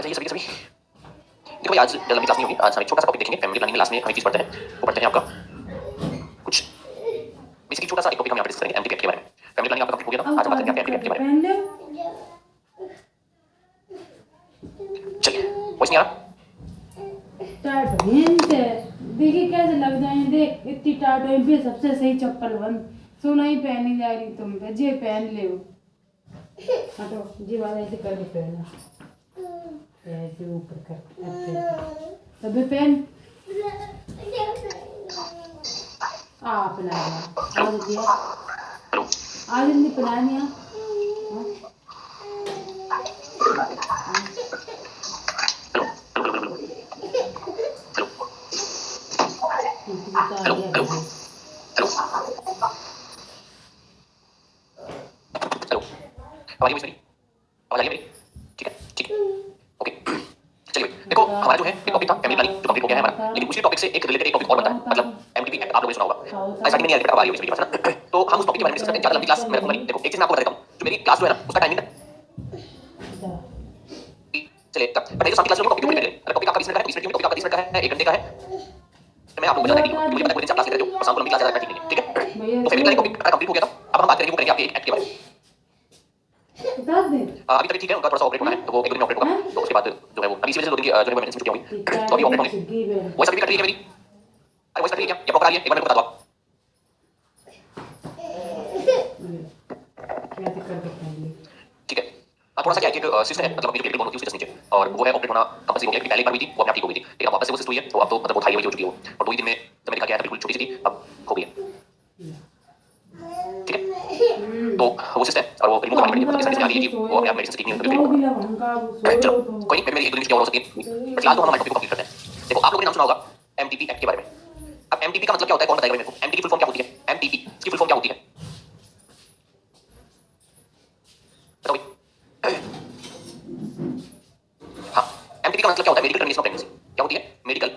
जाइए सभी के सभी। देखो भाई आज ज़्यादा लंबी क्लास नहीं होगी, आज हम एक छोटा सा टॉपिक देखेंगे। फैमिली प्लानिंग में लास्ट में हम एक चीज़ पढ़ते हैं, वो पढ़ते हैं आपका कुछ बेसिकली छोटा सा एक टॉपिक हम यहाँ पे डिस्कस करेंगे एमटीपी के बारे में। फैमिली प्लानिंग आपका कंप्लीट हो गया था, आज हम बात करेंगे एमटीपी के बारे में। चलिए वॉइस नहीं आ रहा? टाट हिंद देखिए कैसे लग जाए, देख इतनी टाट हुई भी सबसे सही चप्पल बंद सोना ही पहनी जा रही तुम पे जे पहन ले वो हटो जी वाला ऐसे करके पहना ऐसे ऊपर कर तभी पहन अपना आज दिया आज नहीं पहनानी है हेलो हेलो हेलो हेलो आवाज मेरी आवाज आ रही है मेरी? ठीक है ठीक है ओके। चलिए देखो हमारा जो है एक टॉपिक था फैमिली प्लानिंग जो कंप्लीट हो गया है हमारा, लेकिन उसी टॉपिक से एक रिलेटेड एक टॉपिक और बनता है, मतलब एमटीपी एक्ट आप लोगों ने सुना होगा। ऐसा नहीं है अब आ रही होगी मेरी पास ना, तो हम उस टॉपिक के बारे में डिस्कस करते हैं। ज्यादा लंबी क्लास मैं रखूंगा नहीं। देखो एक चीज मैं आपको बता देता हूं, जो मेरी क्लास जो है ना उसका टाइमिंग है चलिए तब पहले जो सारी क्लास में टॉपिक पूरी कर लेंगे। अगर टॉपिक आपका 20 मिनट का है 20 मिनट में टॉपिक आपका 20 मिनट का है 1 घंटे का है, तो मैं आप लोगों को बता देती हूं, मुझे पता है कोई दिन क्लास लेते रहते हो और शाम को लंबी क्लास ज्यादा बैठी नहीं है, ठीक है? तो फैमिली प्लानिंग टॉपिक कंप्लीट हो गया था, अब हम बात करेंगे वो करेंगे आपके एक एक्ट के बारे में। अभी तक ठीक है, उनका थोड़ा सा ऑपरेट होना है, तो वो एक दिन में ऑपरेट होगा, तो उसके बाद जो है वो अभी इसी वजह से 2 दिन की जो है वो इमरजेंसी छुट्टी होगी, तो अभी ऑपरेट होंगे। वॉइस अभी भी कट रही है मेरी? अरे वॉइस कट रही है क्या? या प्रॉपर आ रही है? एक बार मेरे को बता दो आप। ठीक है थोड़ा सा क्या है कि सिस्टम है, मतलब अपनी जो केबल होती है उससे जस्ट नीचे, और वो है ऑपरेट होना कंपल्सरी हो गया, क्योंकि पहले एक बार हुई थी वो अपने आप ठीक हो गई थी, लेकिन अब वापस से वो सिस्ट हुई है, तो अब तो मतलब वो थाई हुई हो चुकी है वो, और 2 ही दिन में जब मैंने दिखा था बिल्कुल छोटी सी थी, अब हो गई है, ठीक है? तो वो सिस्ट है और वो रिमूव करनी पड़ेगी, मतलब जैसे आ रही है वो अपने आप मेडिसिन से ठीक नहीं होती, तो चलो कोई नहीं, मेरी 1 2 दिन की और हो सकती है, फिलहाल तो हम हमारे टॉपिक को कंप्लीट करते हैं। देखो आप लोगों ने नाम सुना होगा एमटीपी एक्ट के बारे में। अब एमटीपी का मतलब क्या होता है, कौन बताएगा मेरे को? एमटीपी की फुल फॉर्म क्या होती है? एमटीपी इसकी फुल फॉर्म क्या होती है बताओ भाई? हाँ एमटीपी का मतलब क्या होता है? Medical termination of pregnancy. क्या होती है? Medical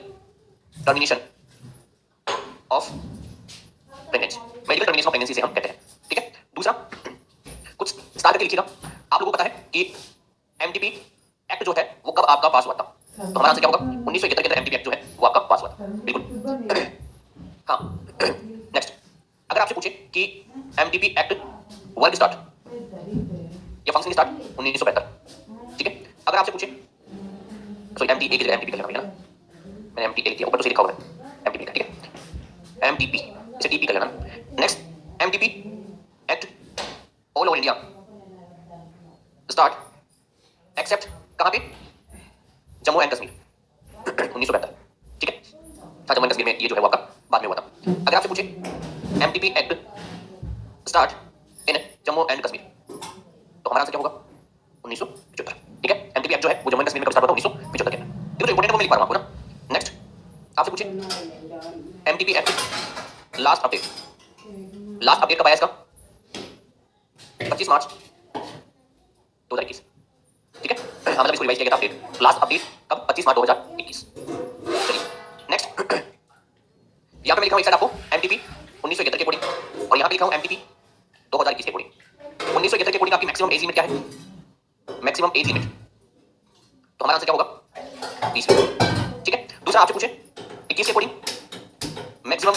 termination of pregnancy. Medical termination of pregnancy से हम कहते हैं, ठीक है? दूसरा कुछ स्टार करके लिखिएगा। आप लोगों को पता है कि एमटीपी एक्ट जो है वो कब आपका पास हुआ था? तो हमारा आंसर क्या होगा? 1971 के अंदर एमटीपी एक्ट जो है वो आपका पास हुआ था, बिल्कुल। हाँ नेक्स्ट, अगर आपसे पूछे कि एमटीपी एक्ट वर्क स्टार्ट या फंक्शन स्टार्ट 1975, ठीक है? अगर आपसे पूछे सॉरी एमटीए की जगह एमटीपी कर लेना, मैंने एमटीए लिख दिया, ऊपर तो से लिखा हुआ है एमटीपी का, ठीक है? एमटीपी इसे टीपी कर लेना। Next MTP act all over India start except कहां पे? जम्मू एंड कश्मीर 1972, ठीक है? हाँ जम्मू एंड कश्मीर में ये जो है वो आपका बाद में हुआ था। अगर आपसे पूछे MTP act start in Jammu and Kashmir, तो हमारा आंसर क्या होगा? 1975, ठीक है? एमटीपी एक्ट जो है वो जम्मू एंड कश्मीर में कब स्टार्ट हुआ था? 1975 के अंदर। देखो जो इंपॉर्टेंट है वो मैं लिख पा रहा हूं आपको ना। नेक्स्ट आपसे पूछे एमटीपी एक्ट लास्ट अपडेट कब आया इसका? 25 मार्च 2021, ठीक है? हाँ मतलब इसको रिवाइज किया गया था अपडेट, लास्ट अपडेट कब? 25 मार्च 2021। चलिए नेक्स्ट, यहाँ पे मैं लिखा हूँ एक साइड आपको एमटीपी 1971 के अकॉर्डिंग, और यहाँ पे लिखा हूँ एमटीपी 2021 के अकॉर्डिंग। 1971 के अकॉर्डिंग आपकी मैक्सिमम एज लिमिट क्या है? मैक्सिमम एज लिमिट, तो हमारा आंसर क्या होगा? 20, ठीक है? दूसरा आपसे पूछे 21 के अकॉर्डिंग मैक्सिमम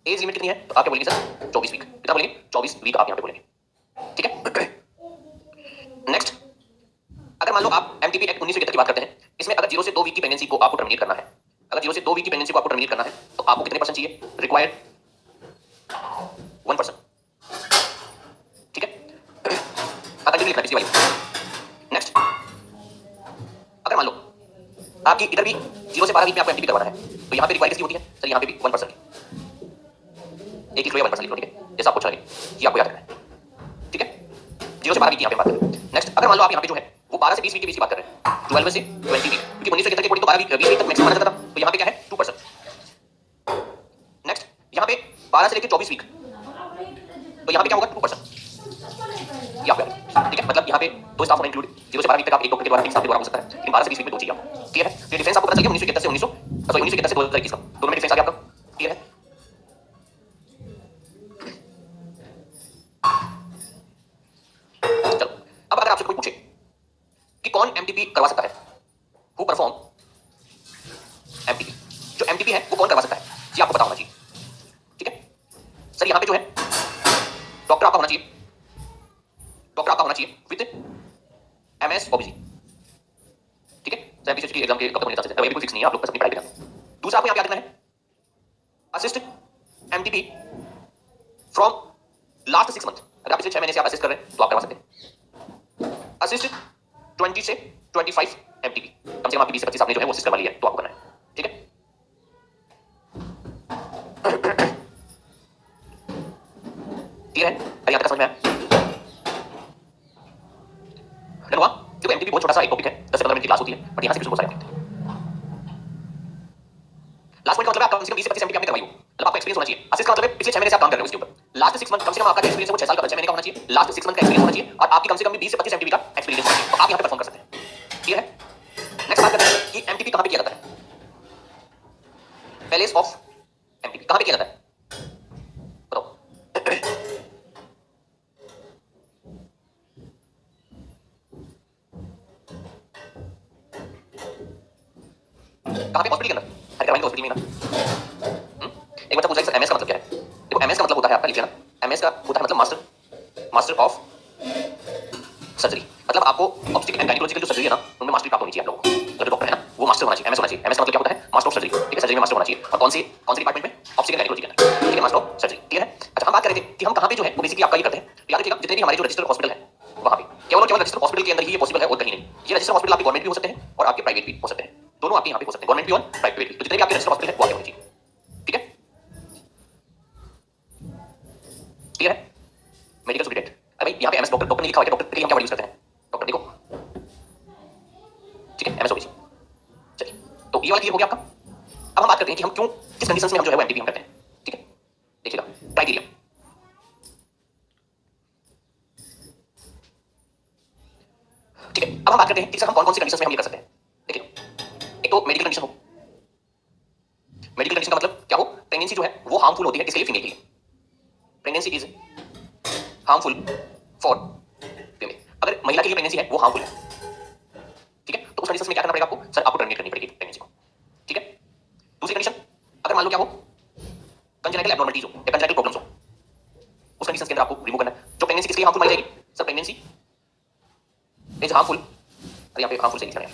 एज लिमिट कितनी है, तो आप क्या बोलेंगे सर? 24 वीक। कितना बोलेंगे? 24 वीक आप यहाँ पे बोलेंगे, ठीक है? नेक्स्ट, अगर मान लो आप एमटीपी एक्ट 1971 की बात करते हैं, इसमें अगर 0 से 2 वीक की प्रेगनेंसी को आपको टर्मिनेट करना है, अगर 0 से 2 वीक की प्रेगनेंसी को आपको टर्मिनेट करना है, तो आपको कितने परसेंट चाहिए? रिक्वायर्ड 1%, ठीक है? अगर लिखना किसी वाली। नेक्स्ट, अगर मान लो आपकी इधर भी 0 से 12 वीक में आपको एमटीपी करवाना है, तो यहाँ पे रिक्वायर्ड कितनी होती है सर? यहाँ पे भी 1%, एक लिख लो या 1% लिख लो, ठीक है? जैसा आपको अच्छा लगे, ये आपको याद रखना है, ठीक है? 0 से 12 वीक की यहाँ पे बात करें। नेक्स्ट, अगर मान लो आप यहाँ पे जो है वो 12 से 20 वीक के बीच की बात कर रहे हैं, 12 से 20 वीक, क्योंकि 1971 के अकॉर्डिंग तो 12 वीक 20 वीक तक मैक्सिमम माना जाता था, तो यहाँ पे क्या है? 2%। नेक्स्ट, यहाँ पे 12 से लेकर 24 वीक, तो यहाँ पे क्या होगा? 2%, ये आपको याद है, ठीक है? मतलब यहाँ पे 2 स्टाफ होना इंक्लूड, 0 से 12 वीक तक आप एक डॉक्टर के द्वारा एक स्टाफ के द्वारा हो सकता है, लेकिन 12 से 20 वीक में 2 चाहिए आपको, क्लियर है? तो ये डिफरेंस आपको पता चल गया 1971 से 1971 से 2021 का, दोनों में डिफरेंस आ गया आपका, क्लियर है? चलो अब अगर आपसे कोई पूछे कि कौन एमटीपी करवा सकता है, हु परफॉर्म एमटीपी। जो एमटीपी है वो कौन करवा सकता है, ये आपको पता होना चाहिए। ठीक है सर, यहाँ पे जो है डॉक्टर आपका होना चाहिए, डॉक्टर आपका होना चाहिए विद एमएस ओबीजी। ठीक है सर, एमपीसीएच एग्जाम के कब तक होने चांसेस है, अभी कोई फिक्स नहीं है, आप लोग बस अपनी पढ़ाई करें। दूसरा आपको यहाँ क्या करना है, assist MTP from last 6 month. अगर आप पिछले 6 महीने से आप असिस्ट कर रहे हैं तो आप करवा सकते हैं असिस्ट 20 से 25 एमटीपी। कम से कम आपकी 20 से 25 आपने जो है वो असिस्ट करवा लिया है, तो आपको करना है। ठीक है क्लियर है, अरे यहाँ तक समझ में आया? डन हुआ? देखो एमटीपी बहुत छोटा सा एक टॉपिक है, 10 से 15 मिनट की क्लास होती है, बट यहाँ से क्वेश्चन बहुत सारे होते हैं। लास्ट पॉइंट का मतलब है आप कम से कम 20 से 25 एमटीपी आपने करवाई हो, मतलब आपको एक्सपीरियंस होना चाहिए। असिस्ट का मतलब है पिछले 6 महीने से आप काम कर रहे हो इसके ऊपर। लास्ट 6 मंथ कम से कम आपका एक्सपीरियंस है वो 6 साल का 6 महीने का होना चाहिए। लास्ट 6 मंथ का एक्सपीरियंस होना चाहिए और आपकी कम से कम 20 से 25 एमटीपी का एक्सपीरियंस होना चाहिए, तो आप यहाँ पे परफॉर्म कर सकते हैं। क्लियर है? नेक्स्ट बात करते हैं कि एमटीपी कहाँ पे किया जाता है। पैलेस ऑफ एमटीपी कहाँ पे किया जाता है बताओ? कहाँ पे? हॉस्पिटल के अंदर। हर करवाएंगे हॉस्पिटल में ना। एक बच्चा पूछा कि सर एमएस का मतलब क्या है? देखो एमएस का मतलब होता है, आपका लिखिए ना, एमएस का होता है मतलब मास्टर ऑफ सर्जरी। मतलब आपको ऑब्स्टेट्रिक एंड गायनेकोलॉजिकल जो सर्जरी है ना, उनमें मास्टरी प्राप्त होनी चाहिए आप लोगों को। जो डॉक्टर है ना वो मास्टर होना चाहिए, एमएस होना चाहिए। एमएस का मतलब क्या होता है? Master of surgery. ठीक है, सर्जरी में मास्टर होना चाहिए। और कौन से डिपार्टमेंट में? ऑब्स्टेट्रिक एंड गायनेकोलॉजी के अंदर। ठीक है, मास्टर ऑफ सर्जरी। क्लियर है? अच्छा, हम बात कर रहे थे कि हम कहाँ पे जो है वो बेसिकली आपका ये करते हैं। याद रखिएगा जितने भी हमारे जो रजिस्टर्ड हॉस्पिटल है वहाँ पे केवल और केवल रजिस्टर्ड हॉस्पिटल के अंदर ही ये पॉसिबल है और कहीं नहीं। ये रजिस्टर्ड हॉस्पिटल आपके गवर्नमेंट भी हो सकते हैं और आपके प्राइवेट भी हो सकते हैं, दोनों आपके यहाँ पे हो सकते हैं, गवर्नमेंट भी और प्राइवेट भी। तो जितने भी आपके रजिस्टर्ड हॉस्पिटल है वो आपके होने चाहिए। ठीक है क्लियर है? मेडिकल सुपरिटेंडेंट, अरे भाई यहाँ पे एमएस डॉक्टर नहीं लिखा हुआ है, डॉक्टर के लिए हम क्या वर्ड यूज करते हैं? डॉक्टर देखो, ठीक है, एमएस ओबीसी। चलिए, तो ये वाला क्लियर हो गया आपका। अब हम बात करते हैं कि हम क्यों, किस कंडीशंस में हम जो है वो एमटीपी हम करते हैं। ठीक है, देखिएगा क्राइटेरिया। ठीक है, अब हम बात करते हैं कि सर हम कौन कौन सी कंडीशंस में हम ये कर सकते हैं। देखिए, एक तो मेडिकल कंडीशन हो। मेडिकल कंडीशन का मतलब क्या हो? प्रेगनेंसी जो है वो हार्मफुल होती है किसके लिए? फीमेल के लिए। Pregnancy is harmful for female. अगर महिला के लिए प्रेगनेंसी है वो हार्मफुल है। ठीक है, तो उस कंडीशन में क्या करना पड़ेगा आपको? सर आपको टर्मिनेट करनी पड़ेगी प्रेगनेंसी को। ठीक है, दूसरी कंडीशन, अगर मान लो क्या हो, कंजेनिटल एब्नॉर्मलिटीज हो या कंजेनिटल प्रॉब्लम्स हो, उस कंडीशन के अंदर आपको रिमूव करना है। जो प्रेगनेंसी किसके लिए हार्मफुल मानी जाएगी? सर प्रेगनेंसी इज हार्मफुल, अरे यहाँ पे हार्मफुल सही लिखा है,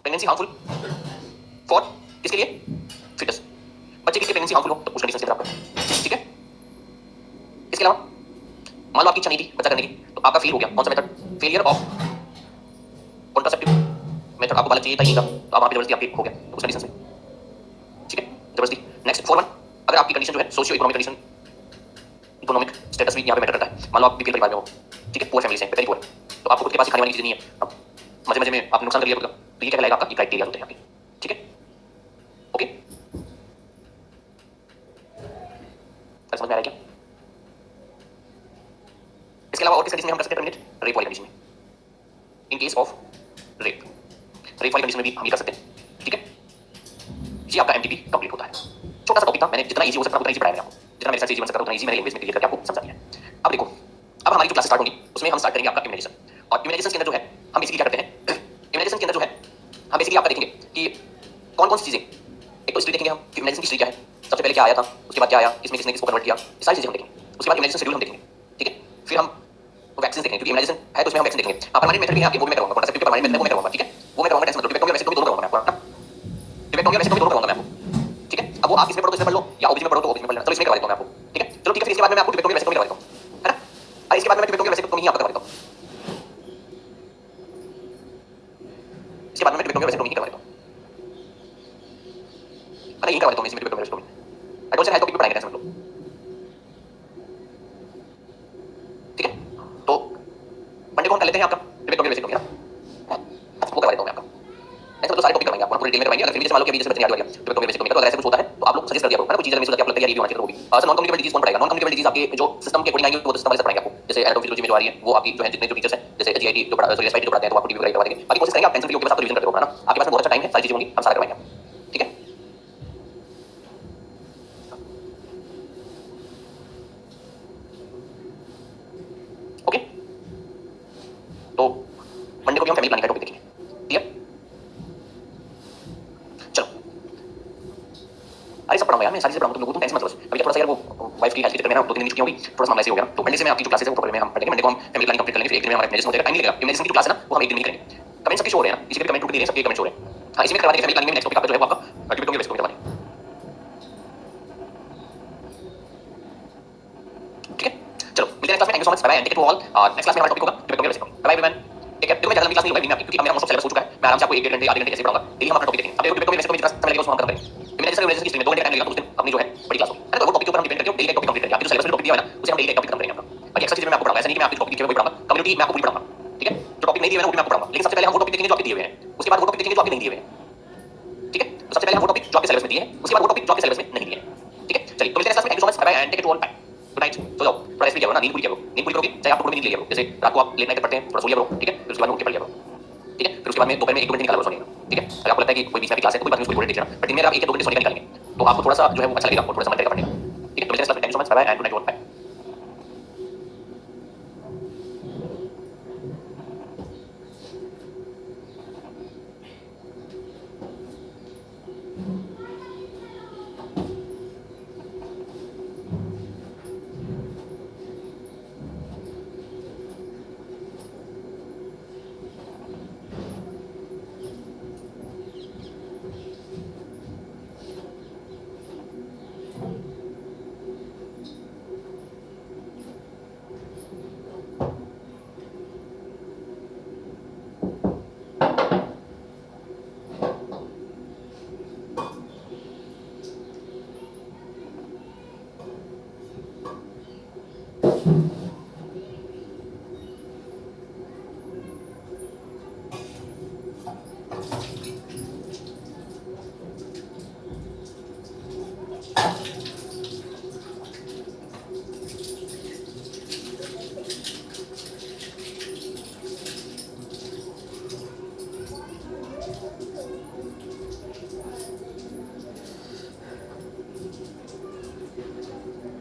प्रेगनेंसी हार्मफुल फॉर किसके लिए? फिटस। बच्चे के लिए प्रेगनेंसी हार्मफुल हो तो उस कंडीशन के अंदर आपको। ठीक है, इसके अलावा मान लो आपकी इच्छा नहीं थी बच्चा करने की, तो आपका फेल हो गया, कौन सा method? Failure of contraceptive method. आपको बालक चाहिए था, तो आप वहां पे जबरदस्ती आपके हो गया, तो उस कंडीशन में। ठीक है, जबरदस्ती। नेक्स्ट 4-1, अगर आपकी कंडीशन जो है socio economic condition, economic status भी यहाँ पे मैटर करता है। मान लो आप बीपीएल परिवार में हो, ठीक है, पुअर फैमिली से, वेरी पुअर, तो आपको खुद के पास खाने वाली चीजें नहीं है, अब मजे मजे में आपने नुकसान कर लिया खुद का, तो ये क्या कहलाएगा? आपका ये क्राइटेरिया होते हैं यहाँ पे। ठीक है, ओके, समझ में आ रहा है क्या? इसके अलावा और किस कंडीशन में हम कर सकते हैं टर्मिनेट? रेप वाली कंडीशन में, in case of rape, rape वाली कंडीशन में भी हम ये कर सकते हैं। ठीक है, ये आपका एमटीपी कंप्लीट होता है। छोटा सा टॉपिक था, मैंने जितना इजी हो सकता उतना इजी पढ़ाया आपको, जितना मेरे साथ इजी बन सकता उतना इजी मैंने लैंग्वेज में क्लियर करके आपको समझा दिया है। अब देखो, अब हमारी जो क्लास स्टार्ट होगी उसमें हम स्टार्ट करेंगे आपका इम्यूनाइजेशन। और इम्यूनाइजेशन के अंदर जो है हम बेसिकली क्या करते हैं, इम्यूनाइजेशन के अंदर जो है हम बेसिकली आपका देखेंगे कि कौन कौन सी चीजें, एक तो हिस्ट्री देखेंगे हम कि इम्यूनाइजेशन की हिस्ट्री क्या है, सबसे पहले क्या आया था, उसके बाद क्या आया, इसमें किसने किसको कन्वर्ट किया, ये सारी चीजें हम देखेंगे। उसके बाद इम्यूनाइजेशन शेड्यूल हम देखेंगे। ठीक है, फिर हम वैक्सीन देखेंगे, क्योंकि इम्यूनाइजेशन है तो उसमें हम वैक्सीन देखेंगे। परमानेंट मेथड भी है आपके, वो मैं करूंगा, कॉन्ट्रासेप्टिव परमानेंट मेथड वो मैं करूंगा। ठीक है, वो मैं करूंगा, टेंशन मत लो, डिबेक्टोमी वैसे तो भी दोनों करूंगा मैं आपको, डिबेक्टोमी वैसे तो भी दोनों करूंगा मैं आपको। ठीक है, अब वो आप इसमें पढ़ो तो इसमें पढ़ लो, या ओबीजी में पढ़ो तो ओबीजी में पढ़ लेना, चलो इसमें करवा देता हूं मैं आपको। ठीक है, चलो ठीक है, फिर इसके बाद मैं आपको डिबेक्टोमी वैसे तो भी करवा देता हूं, है ना? और इसके बाद मैं डिबेक्टोमी वैसे तो ही आपका करवा देता हूं, इसके बाद मैं डिबेक्टोमी वैसे तो ही करवा देता हूं, अरे यही करवा देता हूं इसमें डिबेक्टोमी वैसे तो। आई डोंट से है टॉपिक पे पढ़ाएंगे, टेंशन मत लो। ठीक है, तो मंडे को हम कर लेते हैं आपका डिबेक्टोमी वैसे तो, है ना? वो करवा देता हूं मैं आपका, ऐसे मतलब सारे टॉपिक करवाएंगे आपको, पूरी डिटेल में करवाएंगे। अगर फिर भी जैसे मान लो कि अभी जैसे बच्चे ने याद किया डिबेक्टोमी वैसे तो, तो अगर ऐसे कुछ होता है तो आप लोग सजेस्ट कर दिया करो, है ना? कोई चीज अगर मिस हो जाती है आपको लगता है यार ये भी होना चाहिए, तो वो भी। सर नॉन कम्युनिकेबल डिजीज कौन पढ़ाएगा? नॉन कम्युनिकेबल डिजीज आपके जो सिस्टम के अकॉर्डिंग आएंगे वो सिस्टम वाले से पढ़ाएंगे आपको, जैसे एनाटॉमी में जो आ रही है वो आपकी जो है जितने जो टीचर्स हैं, जैसे जीआईटी जो पढ़ा, सॉरी एसआईटी जो पढ़ाते हैं, तो आपको टीवी करवा देंगे। बाकी कोशिश करेंगे आप टेंशन फ्री होकर साथ रिवीजन करते रहो, है ना? आपके पास बहुत अच्छा टाइम है, सारी चीजें होंगी, हम सारा करवाएंगे आपको। ठीक है, ओके, तो मंडे को भी हम फैमिली प्लानिंग का टॉपिक देखेंगे। ठीक पढ़ाऊंगा यार, मैं सारी चीजें पढ़ाऊंगा तुम लोगों को, टेंशन मत लो बस। अभी क्या थोड़ा सा यार वो वाइफ की हेल्थ के चक्कर में ना 2-3 दिन छुट्टियां होगी, थोड़ा सा मामला ऐसे हो गया, तो मंडे से मैं आपकी जो क्लासेस है वो प्रॉपर में हम पढ़ेंगे। मंडे को हम फैमिली प्लानिंग कंप्लीट कर लेंगे, फिर एक दिन में हमारा मेडिसिन हो जाएगा, टाइम नहीं लगेगा। मेडिसिन की जो क्लास है ना वो हम एक दिन में ही करेंगे। कमेंट सबके शो हो रहे हैं ना, इसी पे कमेंट टूट दे रहे हैं, सबके कमेंट शो हो रहे हैं। हाँ, इसी में करवा देंगे फैमिली प्लानिंग में। नेक्स्ट टॉपिक आपका जो है वो आपका डिबेट होंगे, बेस्ट करवाने, ठीक है। चलो मिलते हैं क्लास में, thank you so much, bye bye and take to all. और नेक्स्ट क्लास में हमारा टॉपिक होगा डिबेट होंगे, best bye bye everyone, take care. देखो मैं ज्यादा लंबी क्लास नहीं लूंगा दिन में आपकी, क्योंकि मेरा मोस्ट ऑफ सिलेबस हो चुका है। मैं आराम से आपको 1-1.5 घंटे आधे घंटे ऐसे पढ़ाऊंगा, डेली हम अपना टॉपिक देखेंगे। अब देखो डिबेट होंगे वैसे तो मुझे समय लगेगा उसको हम खत्म करेंगे। मैंने जैसे रिलेशनशिप हिस्ट्री में 2 घंटे टाइम लगेगा, तो उस दिन अपनी जो है बड़ी क्लास होगी, है ना। तो वो टॉपिक के ऊपर हम डिपेंड करके डेली एक टॉपिक कंप्लीट करेंगे। आपकी जो सिलेबस में टॉपिक दिया है ना उसे हम डेली एक टॉपिक खत्म करेंगे अपना। बाकी एक्स्ट्रा चीजें मैं आपको पढ़ाऊंगा, ऐसा नहीं कि मैं आपकी टॉपिक दिए हुए वही पढ़ाऊंगा। कम्युनिटी मैं आपको पूरी पढ़ाऊंगा, ठीक है। जो टॉपिक नहीं दिए हुए ना वो भी मैं आपको पढ़ाऊंगा, लेकिन सबसे पहले हम वो टॉपिक देखेंगे जो आपके दिए हुए हैं, उसके बाद वो टॉपिक देखेंगे जो आपके नहीं दिए हुए हैं, ठीक है। तो सबसे पहले हम वो टॉपिक जो आपके सिलेबस में दिए हैं, उसके बाद वो टॉपिक जो आपके सिलेबस में नहीं दिए हैं, ठीक है। चलिए तो मिलते हैं नेक्स्ट क्लास में, thank you so much, bye bye and take to all, bye, good night. सो जाओ, थोड़ा रेस्ट भी किया करो ना, नींद पूरी किया करो। नींद पूरी करोगे चाहे आप पूरे नींद लिया करो, जैसे रात को आप लेट नाइट तक पढ़ते हैं, थोड़ा सो लिया करो, ठीक है। फिर उसके बाद में उठ के पढ़ लिया करो, ठीक है। फिर उसके बाद में दोपहर में 1-2 घंटे निकाला करो सोने का, ठीक है। अगर आपको लगता है कि कोई बीच में क्लास है तो कोई बात नहीं, उसको थोड़ी देख लेना, बट दिन में अगर आप 1 या 2 घंटे सोने का निकालेंगे तो आपको थोड़ा सा जो है वो अच्छा लगेगा और थोड़ा सा मन करेगा पढ़ने का, ठीक है। तो मिलते हैं नेक्स्ट क्लास में, thank you so much, bye bye and good night all.